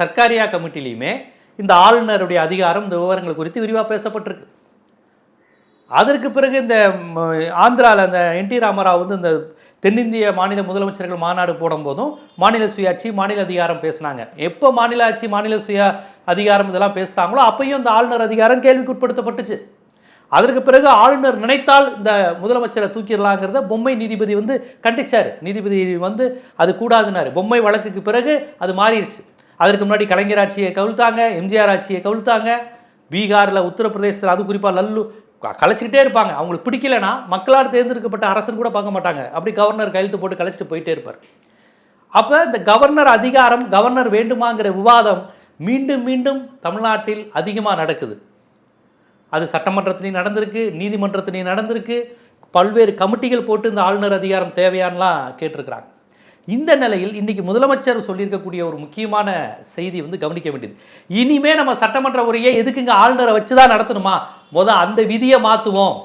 சர்க்காரியா கமிட்டிலையுமே இந்த ஆளுநருடைய அதிகாரம், இந்த விவரங்கள் குறித்து விரிவாக பேசப்பட்டிருக்கு. அதற்கு பிறகு இந்த ஆந்திராவில் அந்த என்டி ராமராவ் வந்து இந்த தென்னிந்திய மாநில முதலமைச்சர்கள் மாநாடு போடும்போதும் மாநில சுயாட்சி, மாநில அதிகாரம் பேசினாங்க. எப்போ மாநில ஆட்சி, மாநில சுய அதிகாரம் இதெல்லாம் பேசுகிறாங்களோ அப்பையும் இந்த ஆளுநர் அதிகாரம் கேள்விக்குட்படுத்தப்பட்டுச்சு. அதற்கு பிறகு ஆளுநர் நினைத்தால் இந்த முதலமைச்சரை தூக்கிடலாங்கிறத பொம்மை நீதிபதி வந்து கண்டிச்சார். நீதிபதி வந்து அது கூடாதுனாரு. பொம்மை வழக்குக்கு பிறகு அது மாறிடுச்சு. அதற்கு முன்னாடி கலைஞர் ஆட்சியை கவிழ்த்தாங்க, எம்ஜிஆர் ஆட்சியை கவிழ்த்தாங்க, பீகாரில், உத்தரப்பிரதேசத்தில், அது குறிப்பாக லல்லு கலைச்சிக்கிட்டே இருப்பாங்க. அவங்களுக்கு பிடிக்கலனா மக்களால் தேர்ந்தெடுக்கப்பட்ட அரசன் கூட பார்க்க மாட்டாங்க, அப்படி கவர்னர் கையெழுத்து போட்டு கலைச்சிட்டு போயிட்டே இருப்பார். அப்போ இந்த கவர்னர் அதிகாரம், கவர்னர் வேண்டுமாங்கிற விவாதம் மீண்டும் மீண்டும் தமிழ்நாட்டில் அதிகமாக நடக்குது. அது சட்டமன்றத்திலையும் நடந்திருக்கு, நீதிமன்றத்திலையும் நடந்திருக்கு. பல்வேறு கமிட்டிகள் போட்டு இந்த ஆளுநர் அதிகாரம் தேவையானலாம் கேட்டிருக்கிறாங்க. இந்த நிலையில் இன்னைக்கு முதலமைச்சர் சொல்லியிருக்கக்கூடிய ஒரு முக்கியமான செய்தி வந்து கவனிக்க வேண்டியது. இனிமே நம்ம சட்டமன்ற உரையை எதுக்குங்க ஆளுநரை வச்சுதான் நடத்தணுமா? அந்த விதியை மாற்றுவோம்,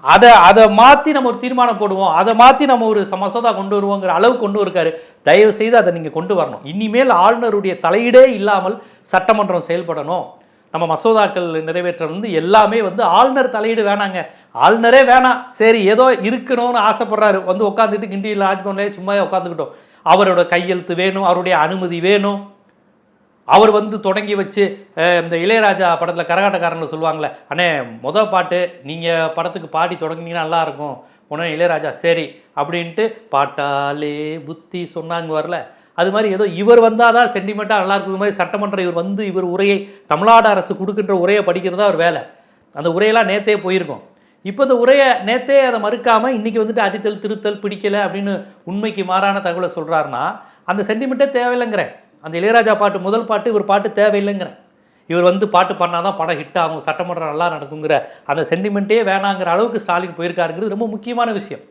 அதை மாற்றி நம்ம ஒரு தீர்மானம் போடுவோம், அதை மாற்றி நம்ம ஒரு மசோதா கொண்டு வருவோங்கிற அளவு கொண்டு வருக்காரு. தயவு செய்து அதை நீங்கள் கொண்டு வரணும். இனிமேல் ஆளுநருடைய தலையீடே இல்லாமல் சட்டமன்றம் செயல்படணும். நம்ம மசோதாக்கள் நிறைவேற்ற வந்து எல்லாமே வந்து ஆளுநர் தலையீடு வேணாங்க, ஆளுநரே வேணாம், சரி ஏதோ இருக்கணும்னு ஆசைப்படுறாரு, வந்து உட்காந்துட்டு கிண்டியில் ராஜ்பவன்லேயே சும்மா உட்காந்துக்கிட்டோம், அவரோட கையெழுத்து வேணும், அவருடைய அனுமதி வேணும். அவர் வந்து தொடங்கி வச்சு இந்த இளையராஜா படத்தில் கரகாட்டக்காரனில் சொல்லுவாங்களே, அண்ணே பாட்டு நீங்கள் படத்துக்கு பாடி தொடங்கினீங்கன்னா நல்லாயிருக்கும், உடனே இளையராஜா சரி அப்படின்ட்டு பாட்டாலே புத்தி சொன்னாங்க வரல. அது மாதிரி ஏதோ இவர் வந்தால் தான் சென்டிமெண்ட்டாக நல்லா இருக்கிற மாதிரி சட்டமன்றம் இவர் வந்து இவர் உரையை, தமிழ்நாடு அரசு கொடுக்கின்ற உரையை படிக்கிறதா ஒரு வேலை. அந்த உரையெல்லாம் நேற்றே போயிருக்கோம். இப்போ இந்த உரையை நேற்றே அதை மறுக்காமல் இன்றைக்கி வந்துட்டு அடித்தல், திருத்தல், பிடிக்கலை அப்படின்னு உண்மைக்கு மாறான தகவலை சொல்கிறாருன்னா அந்த சென்டிமெண்ட்டே தேவையில்லைங்கிறேன். அந்த இளையராஜா பாட்டு, முதல் பாட்டு, இவர் பாட்டு தேவையில்லைங்கிறேன். இவர் வந்து பாட்டு பண்ணால் தான் படம் ஹிட் ஆகும், சட்டமன்றம் நல்லா நடக்குங்கிற அந்த சென்டிமெண்ட்டே வேணாங்கிற அளவுக்கு ஸ்டாலின் போயிருக்காருங்கிறது ரொம்ப முக்கியமான விஷயம்.